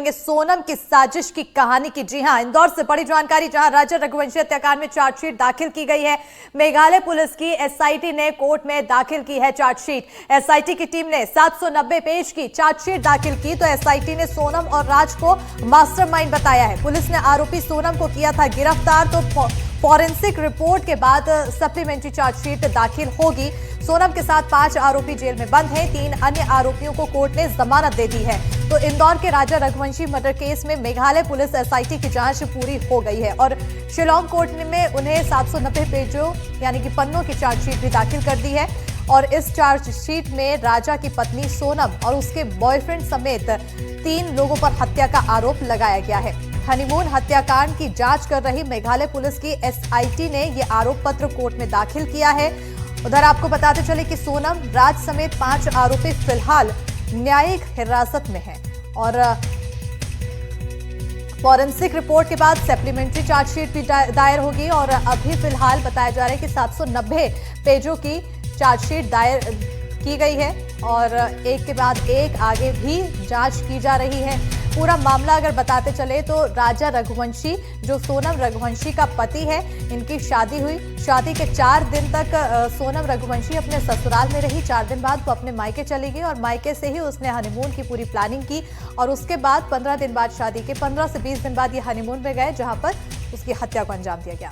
सोनम की साजिश की कहानी की। जी हां, इंदौर से बड़ी जानकारी, जहां राजा रघुवंशी हत्याकांड में चार्जशीट दाखिल की गई है। मेघालय पुलिस की एसआईटी ने कोर्ट में दाखिल की है चार्जशीट। एसआईटी की टीम ने 790 पेज की चार्जशीट दाखिल की तो एसआईटी ने सोनम और राज को मास्टरमाइंड बताया है। पुलिस ने आरोपी सोनम को किया था गिरफ्तार, तो फॉरेंसिक रिपोर्ट के बाद सप्लीमेंट्री चार्जशीट दाखिल होगी। सोनम के साथ 5 आरोपी जेल में बंद हैं। 3 अन्य आरोपियों को कोर्ट ने जमानत दे दी है। तो इंदौर के राजा रघुवंशी मर्डर केस में मेघालय पुलिस एसआईटी की जांच पूरी हो गई है और शिलांग कोर्ट में उन्हें 790 पेजों यानी कि पन्नों की चार्जशीट भी दाखिल कर दी है। और इस चार्जशीट में राजा की पत्नी सोनम और उसके बॉयफ्रेंड समेत 3 लोगों पर हत्या का आरोप लगाया गया है। हनीमून हत्याकांड की जांच कर रही मेघालय पुलिस की एसआईटी ने यह आरोप पत्र कोर्ट में दाखिल किया है। उधर आपको बताते चले कि सोनम, राज समेत 5 आरोपी फिलहाल न्यायिक हिरासत में हैं और फॉरेंसिक रिपोर्ट के बाद सप्लीमेंट्री चार्जशीट भी दायर होगी। और अभी फिलहाल बताया जा रहा है कि 790 पेजों की चार्जशीट दायर की गई है और एक के बाद एक आगे भी जांच की जा रही है। पूरा मामला अगर बताते चले तो राजा रघुवंशी, जो सोनम रघुवंशी का पति है, इनकी शादी हुई। शादी के 4 दिन तक सोनम रघुवंशी अपने ससुराल में रही। 4 दिन बाद वो अपने मायके चली गई और मायके से ही उसने हनीमून की पूरी प्लानिंग की और उसके बाद 15 दिन बाद शादी के 15 से 20 दिन बाद ये हनीमून में गए, जहां पर उसकी हत्या को अंजाम दिया गया।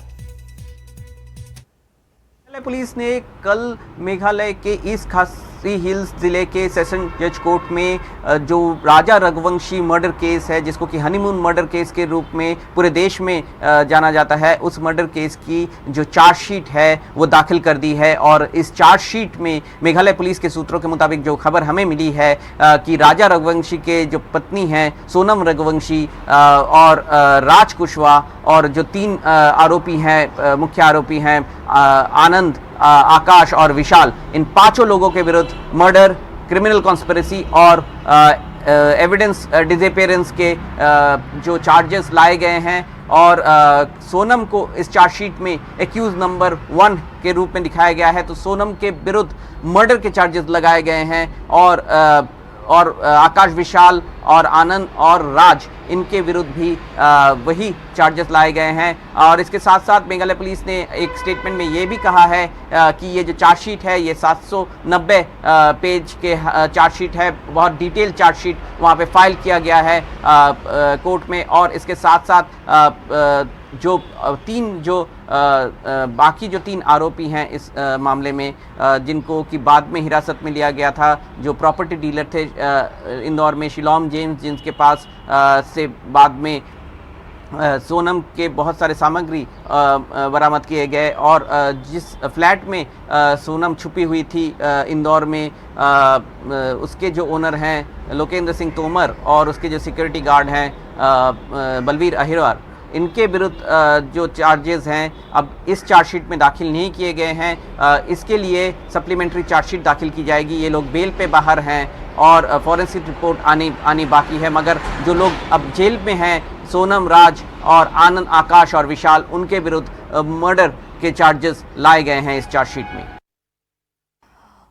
पुलिस ने कल मेघालय के ईस्ट खासी हिल्स जिले के सेशन जज कोर्ट में जो राजा रघुवंशी मर्डर केस है, जिसको कि हनीमून मर्डर केस के रूप में पूरे देश में जाना जाता है, उस मर्डर केस की जो चार्जशीट है वो दाखिल कर दी है। और इस चार्जशीट में मेघालय पुलिस के सूत्रों के मुताबिक जो खबर हमें मिली है कि राजा रघुवंशी के जो पत्नी हैं सोनम रघुवंशी और राज कुशवाहा और जो 3 आरोपी हैं, मुख्य आरोपी हैं आनंद, आकाश और विशाल, इन 5 लोगों के विरुद्ध मर्डर, क्रिमिनल कॉन्स्पिरेसी और एविडेंस डिसअपीयरेंस के जो चार्जेस लाए गए हैं। और सोनम को इस चार्जशीट में एक्यूज नंबर 1 के रूप में दिखाया गया है। तो सोनम के विरुद्ध मर्डर के चार्जेस लगाए गए हैं और आकाश, विशाल और आनंद और राज, इनके विरुद्ध भी वही चार्जेस लाए गए हैं। और इसके साथ साथ मेघालय पुलिस ने एक स्टेटमेंट में ये भी कहा है कि ये जो चार्जशीट है ये 790 पेज के चार्जशीट है, बहुत डिटेल चार्जशीट वहाँ पे फाइल किया गया है कोर्ट में। और इसके साथ साथ जो बाकी जो 3 आरोपी हैं इस मामले में, जिनको कि बाद में हिरासत में लिया गया था, जो प्रॉपर्टी डीलर थे इंदौर में शिलोम जेम्स, जिनके पास से बाद में सोनम के बहुत सारे सामग्री बरामद किए गए और जिस फ्लैट में सोनम छुपी हुई थी इंदौर में, उसके जो ओनर हैं लोकेंद्र सिंह तोमर और उसके जो सिक्योरिटी गार्ड हैं बलवीर अहिरवार, इनके विरुद्ध जो चार्जेस हैं अब इस चार्जशीट में दाखिल नहीं किए गए हैं। इसके लिए सप्लीमेंट्री चार्जशीट दाखिल की जाएगी। ये लोग बेल पे बाहर हैं और फॉरेंसिक रिपोर्ट आनी बाकी है। मगर जो लोग अब जेल में हैं, सोनम, राज और आनंद, आकाश और विशाल, उनके विरुद्ध मर्डर के चार्जेस लाए गए हैं इस चार्जशीट में।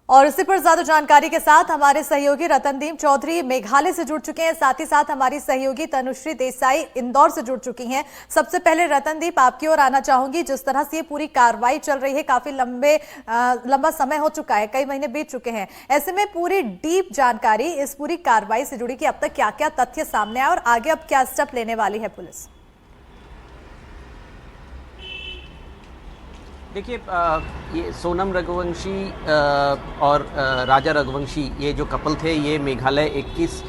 और इसी पर ज्यादा जानकारी के साथ हमारे सहयोगी रतनदीप चौधरी मेघालय से जुड़ चुके हैं, साथ ही साथ हमारी सहयोगी तनुश्री देसाई इंदौर से जुड़ चुकी हैं। सबसे पहले रतनदीप, आपकी ओर आना चाहूंगी। जिस तरह से ये पूरी कार्रवाई चल रही है, काफी लंबा समय हो चुका है, कई महीने बीत चुके हैं, ऐसे में पूरी डीप जानकारी इस पूरी कार्रवाई से जुड़ी कि अब तक क्या क्या तथ्य सामने आए और आगे अब क्या स्टेप लेने वाली है पुलिस। देखिए, ये सोनम रघुवंशी और राजा रघुवंशी, ये जो कपल थे, ये मेघालय 21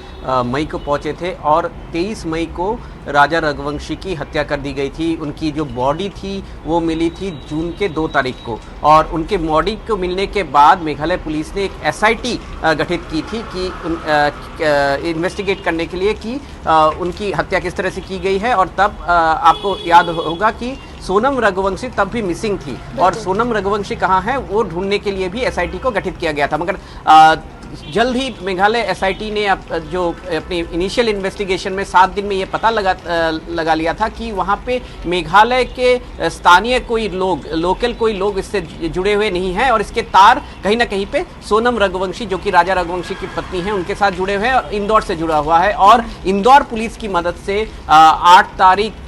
मई को पहुंचे थे और 23 मई को राजा रघुवंशी की हत्या कर दी गई थी। उनकी जो बॉडी थी वो मिली थी जून के 2 तारीख को और उनके बॉडी को मिलने के बाद मेघालय पुलिस ने एक एसआईटी गठित की थी कि इन्वेस्टिगेट करने के लिए कि उनकी हत्या किस तरह से की गई है। और तब आपको याद होगा कि सोनम रघुवंशी तब भी मिसिंग थी और सोनम रघुवंशी कहाँ है वो ढूंढने के लिए भी एसआईटी को गठित किया गया था। मगर जल्द ही मेघालय एसआईटी ने जो अपनी इनिशियल इन्वेस्टिगेशन में 7 दिन में ये पता लगा लिया था कि वहाँ पे मेघालय के स्थानीय कोई लोग, लोकल कोई लोग इससे जुड़े हुए नहीं हैं और इसके तार कहीं ना कहीं पे सोनम रघुवंशी जो कि राजा रघुवंशी की पत्नी है उनके साथ जुड़े हुए हैं और इंदौर से जुड़ा हुआ है। और इंदौर पुलिस की मदद से 8 तारीख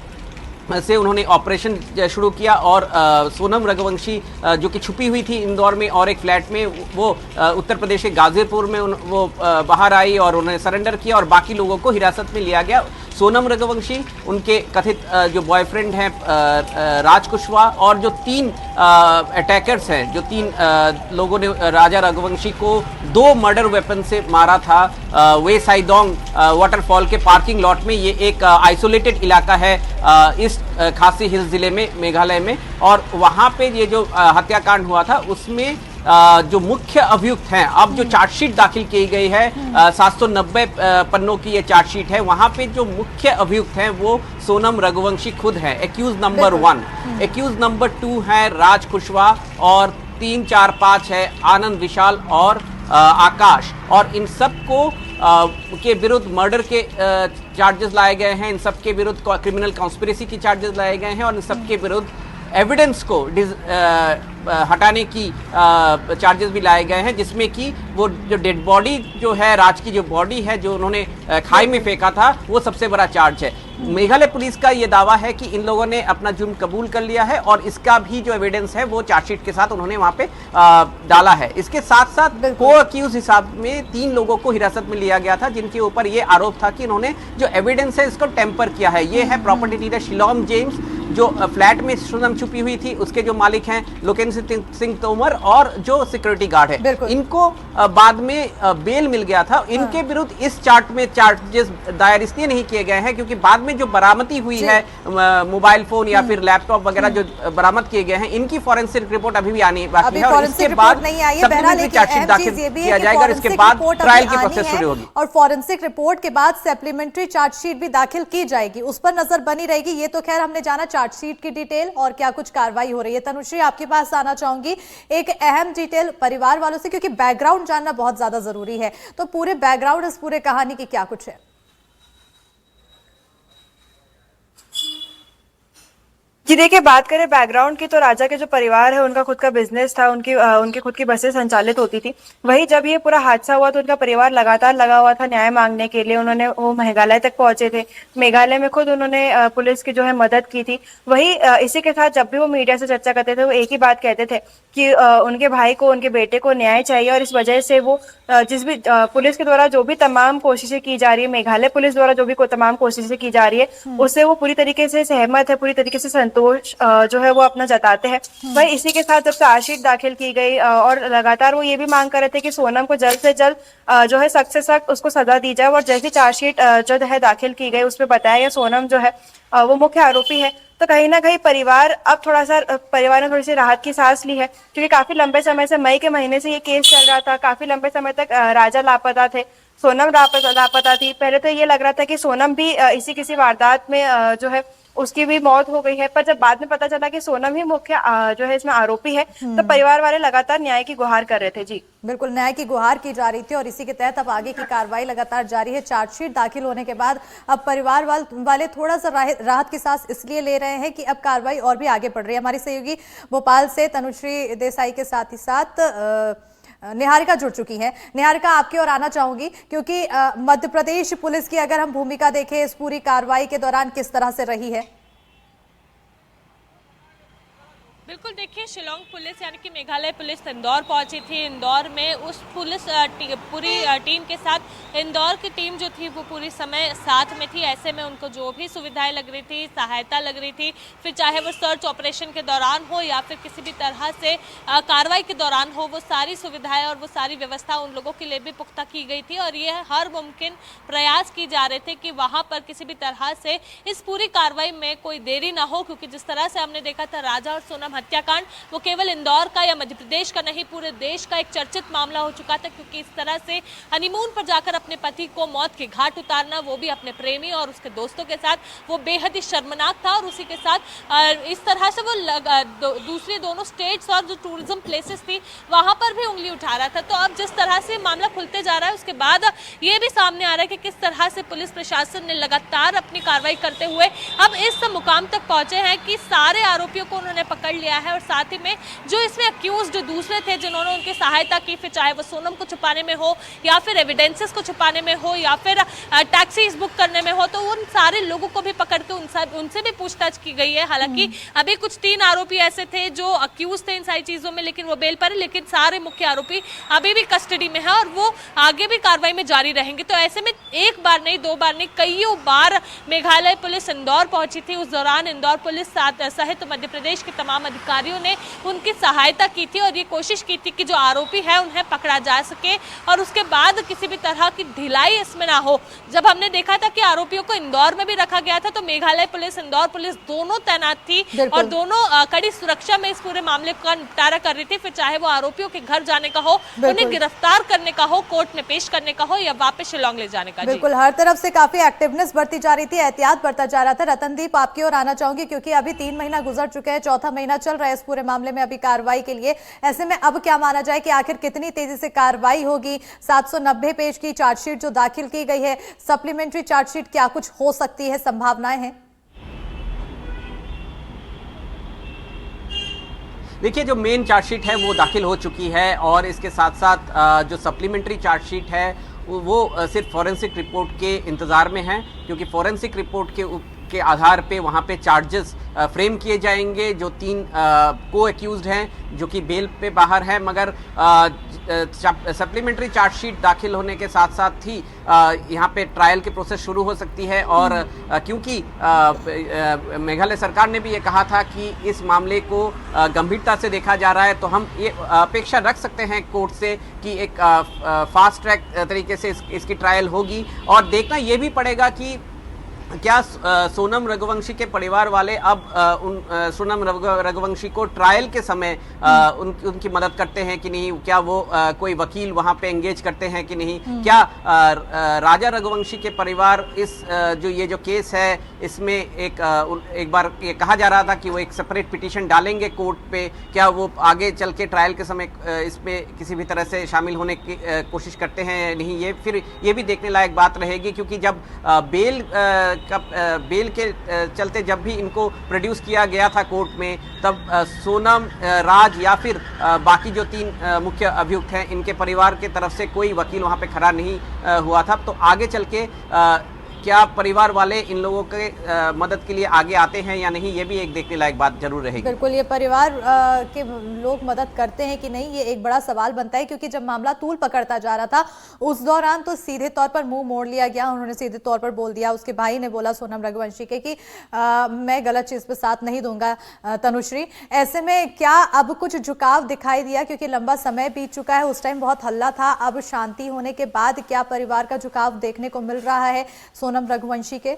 से उन्होंने ऑपरेशन शुरू किया और सोनम रघुवंशी जो कि छुपी हुई थी इंदौर में और एक फ्लैट में, वो उत्तर प्रदेश के गाजीपुर में वो बाहर आई और उन्होंने सरेंडर किया और बाकी लोगों को हिरासत में लिया गया। सोनम रघुवंशी, उनके कथित जो बॉयफ्रेंड हैं राज कुशवाहा और जो 3 अटैकर्स हैं, जो 3 लोगों ने राजा रघुवंशी को 2 मर्डर वेपन से मारा था वे साइडोंग वाटरफॉल के पार्किंग लॉट में। ये एक आइसोलेटेड इलाका है इस खासी हिल्स जिले में, मेघालय में, और वहाँ पे ये जो हत्याकांड हुआ था उसमें जो मुख्य अभियुक्त हैं, अब जो चार्जशीट दाखिल की गई है 790 पन्नों की ये चार्जशीट है, वहां पे जो मुख्य अभियुक्त हैं वो सोनम रघुवंशी खुद है, एक्यूज नंबर 1। एक्यूज नंबर 2 है राज कुशवाहा और 3, 4, 5 है आनंद विशाल और आकाश, और इन सब को के विरुद्ध मर्डर के चार्जेस लाए गए हैं, इन सब के विरुद्ध क्रिमिनल कॉन्स्पिरेसी की चार्जेस लाए गए हैं और इन सब के विरुद्ध एविडेंस को हटाने की चार्जेस भी लाए गए हैं, जिसमें कि वो जो डेड बॉडी जो है, राज की जो बॉडी है जो उन्होंने खाई में फेंका था, वो सबसे बड़ा चार्ज है। मेघालय पुलिस का ये दावा है कि इन लोगों ने अपना जुर्म कबूल कर लिया है और इसका भी जो एविडेंस है वो चार्जशीट के साथ उन्होंने वहां पे डाला है। इसके साथ साथ को अक्यूज हिसाब में 3 लोगों को हिरासत में लिया गया था, जिनके ऊपर ये आरोप था कि इन्होंने जो एविडेंस है इसको टेम्पर किया है। ये है प्रॉपर्टी डीलर शिलोम जेम्स, जो फ्लैट में सोनम छुपी हुई थी, उसके जो मालिक हैं लोकेन्द्र सिंह तोमर और जो सिक्योरिटी गार्ड है। इनको बाद में बेल मिल गया था। इनके विरुद्ध इस चार्ट में चार्जेस दायर इसलिए नहीं किए गए हैं क्योंकि बाद में जो बरामदी हुई है मोबाइल फोन या फिर लैपटॉप वगैरह जो बरामद किए गए हैं, इनकी फॉरेंसिक रिपोर्ट अभी भी आनी बाकी है और इसके बाद चार्जशीट दाखिल किया जाएगा और इसके बाद ट्रायल की प्रोसेस शुरू होगी और फॉरेंसिक रिपोर्ट के बाद सप्लीमेंट्री चार्जशीट भी दाखिल की जाएगी, उस पर नजर बनी रहेगी। ये तो खैर हमने जाना चार्जशीट की डिटेल और क्या कुछ कार्रवाई हो रही है। तनुश्री, आपके पास आना चाहूंगी एक अहम डिटेल परिवार वालों से, क्योंकि बैकग्राउंड जानना बहुत ज्यादा जरूरी है। तो पूरे बैकग्राउंड इस पूरे कहानी की क्या कुछ है? जी देखिए, बात करें बैकग्राउंड की तो राजा के जो परिवार है उनका खुद का बिजनेस था, उनकी खुद की बसें संचालित होती थी। वही जब ये पूरा हादसा हुआ तो उनका परिवार लगातार लगा हुआ था न्याय मांगने के लिए। उन्होंने वो मेघालय तक पहुंचे थे, मेघालय में खुद उन्होंने पुलिस की जो है मदद की थी। वही इसी के साथ जब भी वो मीडिया से चर्चा करते थे वो एक ही बात कहते थे कि उनके भाई को, उनके बेटे को न्याय चाहिए और इस वजह से वो जिस भी पुलिस के द्वारा जो भी तमाम कोशिशें की जा रही है, मेघालय पुलिस द्वारा जो भी तमाम कोशिशें की जा रही है उससे वो पूरी तरीके से सहमत है, पूरी तरीके से संतोष जो है वो अपना जताते हैं। वही इसी के साथ जब चार्जशीट दाखिल की गई और लगातार वो ये भी मांग कर रहे थे कि सोनम को जल्द से जल्द जो है सख्त से सख्त उसको सजा दी जाए। और जैसी चार्जशीट जो है दाखिल की गई उसमें बताया गया सोनम जो है वो मुख्य आरोपी है। तो कहीं ना कहीं परिवार ने थोड़ी सी राहत की सांस ली है, क्योंकि काफी लंबे समय से, मई के महीने से ये केस चल रहा था। काफी लंबे समय तक राजा लापता थे, सोनम लापता थी। पहले तो ये लग रहा था कि सोनम भी इसी किसी वारदात में जो है उसकी भी मौत हो गई है, पर जब बाद में पता चला कि सोनम ही मुख्य जो है इसमें आरोपी है, तो परिवार वाले लगातार न्याय की गुहार कर रहे थे। जी बिल्कुल, न्याय की गुहार की जा रही थी और इसी के तहत अब आगे की कार्रवाई लगातार जारी है। चार्जशीट दाखिल होने के बाद अब परिवार वाले थोड़ा सा राहत की सांस इसलिए ले रहे हैं कि अब कार्रवाई और भी आगे बढ़ रही है। हमारी सहयोगी भोपाल से तनुश्री देसाई के साथ ही साथ निहारिका जुड़ चुकी हैं। निहारिका, आपकी ओर आना चाहूंगी, क्योंकि मध्य प्रदेश पुलिस की अगर हम भूमिका देखें इस पूरी कार्रवाई के दौरान किस तरह से रही है? बिल्कुल, देखिए, शिलोंग पुलिस यानी कि मेघालय पुलिस इंदौर पहुंची थी। इंदौर में उस पुलिस पूरी टीम के साथ इंदौर की टीम जो थी वो पूरी समय साथ में थी। ऐसे में उनको जो भी सुविधाएं लग रही थी, सहायता लग रही थी, फिर चाहे वो सर्च ऑपरेशन के दौरान हो या फिर किसी भी तरह से कार्रवाई के दौरान हो, वो सारी सुविधाएं और वो सारी व्यवस्था उन लोगों के लिए भी पुख्ता की गई थी। और ये हर मुमकिन प्रयास की जा रहे थे कि वहाँ पर किसी भी तरह से इस पूरी कार्रवाई में कोई देरी ना हो, क्योंकि जिस तरह से हमने देखा था राजा और सोनम हत्याकांड वो केवल इंदौर का या मध्य प्रदेश का नहीं, पूरे देश का एक चर्चित मामला हो चुका था, क्योंकि इस तरह से हनीमून पर जाकर अपने पति को मौत के घाट उतारना, वो भी अपने प्रेमी और उसके दोस्तों के साथ, वो बेहद ही शर्मनाक था। और उसी के साथ इस तरह से वो दूसरे दोनों स्टेट्स और जो टूरिज्म प्लेसेस थी वहां पर भी उंगली उठा रहा था। तो अब जिस तरह से मामला खुलते जा रहा है उसके बाद ये भी सामने आ रहा है कि किस तरह से पुलिस प्रशासन ने लगातार अपनी कार्रवाई करते हुए अब इस मुकाम तक पहुंचे हैं कि सारे आरोपियों को उन्होंने पकड़ लिया है। और साथ ही में जो इसमें अक्यूज्ड दूसरे थे जिन्होंने उनकी सहायता की, फिर चाहे वो सोनम को छुपाने में हो या फिर एविडेंसेस को छुपाने में हो या फिर टैक्सीज बुक करने में हो, तो उन सारे लोगों को भी पकड़ के उनसे भी पूछताछ की गई है। हालांकि अभी कुछ 3 आरोपी ऐसे थे जो अक्यूज थे इन सारी चीजों में, लेकिन वो बेल पर है, लेकिन सारे मुख्य आरोपी अभी भी कस्टडी में है और वो आगे भी कार्रवाई में जारी रहेंगे। तो ऐसे में एक बार नहीं, 2 बार नहीं, कईयों बार मेघालय पुलिस इंदौर पहुंची थी। उस दौरान इंदौर पुलिस सहित मध्य प्रदेश के तमाम अधिकारियों ने उनकी सहायता की थी और ये कोशिश की थी कि जो आरोपी है उन्हें पकड़ा जा सके और उसके बाद किसी भी तरह की ढिलाई इसमें ना हो। जब हमने देखा था कि आरोपियों को इंदौर में भी रखा गया था तो मेघालय पुलिस, इंदौर पुलिस दोनों तैनात थी और दोनों कड़ी सुरक्षा में इस पूरे मामले का निपटारा कर रही थी। फिर चाहे वो आरोपियों के घर जाने का हो, उन्हें गिरफ्तार करने का हो, कोर्ट में पेश करने का हो या वापस शिलोंग ले जाने का। बिल्कुल, हर तरफ से काफी एक्टिवनेस बढ़ती जा रही थी, एहतियात बढ़ता जा रहा था। रतनदीप, आपकी ओर आना चाहूंगी क्योंकि अभी 3 महीना गुजर चुके हैं, 4था महीना चल रहा है इस पूरे मामले में अभी कार्रवाई के लिए। ऐसे में अब क्या माना जाए कि आखिर कितनी तेजी से कार्रवाई होगी? 790 पेज की चार्जशीट जो दाखिल की गई है, सप्लीमेंट्री चार्जशीट क्या कुछ हो सकती है, संभावनाएं हैं? देखिए, जो मेन चार्जशीट है वो दाखिल हो चुकी है और इसके साथ साथ जो सप्लीमेंट्री चार्जशीट है वो सिर्फ फॉरेंसिक रिपोर्ट के इंतज़ार में है, क्योंकि फॉरेंसिक रिपोर्ट के आधार पे वहाँ पे चार्जेस फ्रेम किए जाएंगे। जो 3 को एक्यूज्ड हैं जो कि बेल पे बाहर हैं, मगर सप्लीमेंट्री चार्जशीट दाखिल होने के साथ साथ ही यहाँ पे ट्रायल की प्रोसेस शुरू हो सकती है। और क्योंकि मेघालय सरकार ने भी ये कहा था कि इस मामले को गंभीरता से देखा जा रहा है, तो हम ये अपेक्षा रख सकते हैं कोर्ट से कि एक फास्ट ट्रैक तरीके से इसकी ट्रायल होगी। और देखना ये भी पड़ेगा कि क्या सोनम रघुवंशी के परिवार वाले अब सोनम रघुवंशी को ट्रायल के समय उनकी मदद करते हैं कि नहीं, क्या वो कोई वकील वहां पे एंगेज करते हैं कि नहीं, क्या राजा रघुवंशी के परिवार इस ये जो केस है इसमें एक बार ये कहा जा रहा था कि वो एक सेपरेट पिटीशन डालेंगे कोर्ट पे, क्या वो आगे चल के ट्रायल के समय इसमें किसी भी तरह से शामिल होने की कोशिश करते हैं नहीं, ये फिर ये भी देखने लायक बात रहेगी। क्योंकि जब बेल के चलते जब भी इनको प्रोड्यूस किया गया था कोर्ट में, तब सोनम, राज या फिर बाकी जो 3 मुख्य अभियुक्त हैं इनके परिवार के तरफ से कोई वकील वहां पे खड़ा नहीं हुआ था। तो आगे चल के क्या परिवार वाले इन लोगों के मदद के लिए आगे आते हैं या नहीं, ये भी एक देखने लायक बात जरूर रहेगी। बिल्कुल, ये परिवार के लोग मदद करते हैं कि नहीं, ये एक बड़ा सवाल बनता है। क्योंकि जब मामला तूल पकड़ता जा रहा था उस दौरान तो सीधे तौर पर मुंह मोड़ लिया गया, उन्होंने सीधे तौर पर बोल दिया, उसके भाई ने बोला सोनम रघुवंशी के कि मैं गलत चीज पे साथ नहीं दूंगा तनुश्री। ऐसे में क्या अब कुछ झुकाव दिखाई दिया? क्योंकि लंबा समय बीत चुका है, उस टाइम बहुत हल्ला था, अब शांति होने के बाद क्या परिवार का झुकाव देखने को मिल रहा है सोनम रघुवंशी के?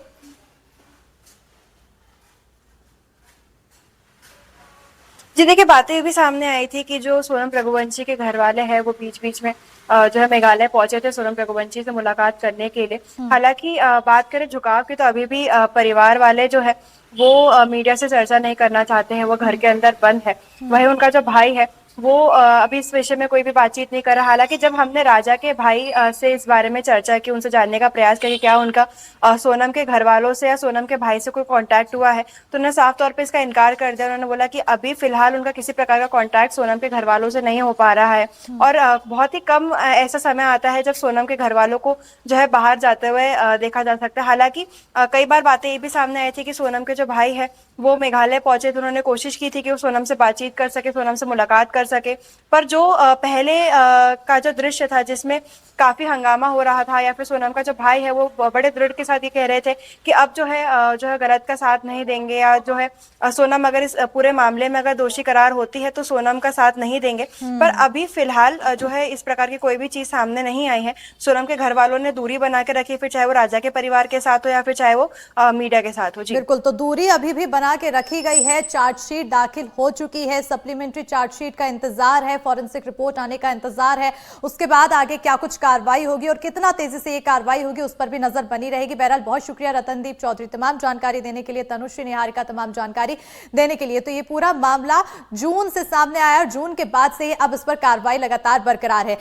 जी देखिए, बातें भी सामने आई थी कि जो सोनम रघुवंशी के घर वाले हैं वो बीच बीच में जो है मेघालय पहुंचे थे सोनम रघुवंशी से मुलाकात करने के लिए। हालांकि बात करें झुकाव की तो अभी भी परिवार वाले जो है वो मीडिया से चर्चा नहीं करना चाहते हैं, वो घर के अंदर बंद है। वही उनका जो भाई है वो अभी इस विषय में कोई भी बातचीत नहीं कर रहा। हालांकि जब हमने राजा के भाई से इस बारे में चर्चा की, उनसे जानने का प्रयास किया कि क्या उनका सोनम के घर वालों से या सोनम के भाई से कोई कांटेक्ट हुआ है, तो उन्होंने साफ तौर पे इसका इनकार कर दिया। उन्होंने बोला कि अभी फिलहाल उनका किसी प्रकार का कांटेक्ट सोनम के घर वालों से नहीं हो पा रहा है और बहुत ही कम ऐसा समय आता है जब सोनम के घर वालों को जो है बाहर जाते हुए देखा जा सकता है। हालांकि कई बार बातें ये भी सामने आई थी कि सोनम के जो भाई है वो मेघालय पहुंचे थे, उन्होंने कोशिश की थी कि वो सोनम से बातचीत कर सके, सोनम से मुलाकात कर कर सके। पर जो पहले का जो दृश्य था जिसमें काफी हंगामा हो रहा था, या फिर सोनम का जो भाई है वो बड़े दृढ़ के साथ ये कह रहे थे कि अब जो है गलत का साथ नहीं देंगे, या जो है सोनम अगर इस पूरे मामले में अगर दोषी करार होती है तो सोनम का साथ नहीं देंगे। पर अभी फिलहाल जो है इस प्रकार की कोई भी चीज सामने नहीं आई है। सोनम के घर वालों ने दूरी बना के रखी, फिर चाहे वो राजा के परिवार के साथ हो या फिर चाहे वो मीडिया के साथ हो। जी बिल्कुल, तो दूरी अभी भी बना के रखी गई है। चार्जशीट दाखिल हो चुकी है, सप्लीमेंट्री चार्जशीट का इंतजार है, फॉरेंसिक रिपोर्ट आने का इंतजार है। उसके बाद आगे क्या कुछ कार्रवाई होगी और कितना तेजी से ये कार्रवाई होगी उस पर भी नजर बनी रहेगी। बहरहाल बहुत शुक्रिया रतनदीप चौधरी तमाम जानकारी देने के लिए, तनुश्री निहारिका तमाम जानकारी देने के लिए। तो ये पूरा मामला जून से सामने आया और जून के बाद से अब इस पर कार्रवाई लगातार बरकरार है।